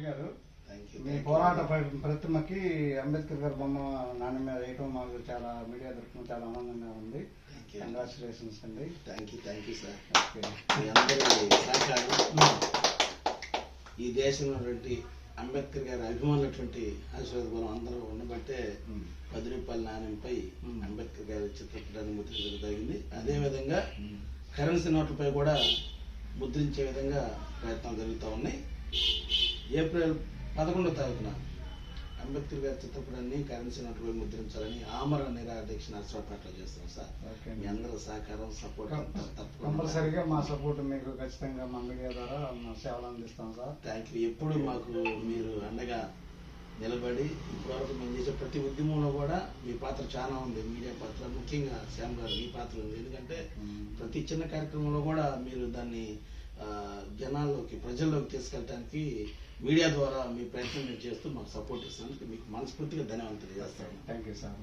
మంత్రి గారు, మీ పోరాట ప్రతిమకి అంబేద్కర్ గారి బొమ్మ నాణ్యం మీద వేయటం మాకు చాలా మీడియా తరఫున చాలా ఆనందంగా ఉంది. కంగ్రాచులేషన్స్ అండి. Thank you sir. మీ అందరి సహకారం ఈ దేశంలో అంబేద్కర్ గారి అభిమానులటువంటి ఆశీర్వాద బలం అందరూ ఉండబట్టే 10 రూపాయల నాణ్యంపై అంబేద్కర్ గారి చిత్రపటాన్ని ముద్రించడం జరిగింది. అదేవిధంగా కరెన్సీ నోట్లపై కూడా ముద్రించే విధంగా ప్రయత్నాలు జరుగుతూ ఉన్నాయి. ఏప్రిల్ 11వ తారీఖున అంబేద్కర్ గారి చిత్రపటాన్ని కరెన్సీ నోట్లపై ముద్రించాలని ఆమరణ నిరాదీక్ష నర్సరావుపేటలో చేస్తాం సార్. మీ అందరూ సహకారం సపోర్ట్ కంపల్సరిగా మా సపోర్ట్ మీకు ఖచ్చితంగా మా మీడియా ద్వారా సేవలు అందిస్తాం సార్. Thank you. ఎప్పుడు మాకు మీరు అండగా నిలబడి ఇప్పటివరకు మేము చేసే ప్రతి ఉద్యమంలో కూడా మీ పాత్ర చాలా ఉంది. మీడియా పాత్ర, ముఖ్యంగా శ్యామ్ గారు మీ పాత్ర ఉంది. ఎందుకంటే ప్రతి చిన్న కార్యక్రమంలో కూడా మీరు దాన్ని జనాల్లోకి, ప్రజల్లోకి తీసుకెళ్ళడానికి మీడియా ద్వారా మీ ప్రయత్నం మీరు చేస్తూ మాకు సపోర్ట్ ఇస్తున్నందుకు మీకు మనస్ఫూర్తిగా ధన్యవాదాలు తెలియజేస్తాను. Thank you sir.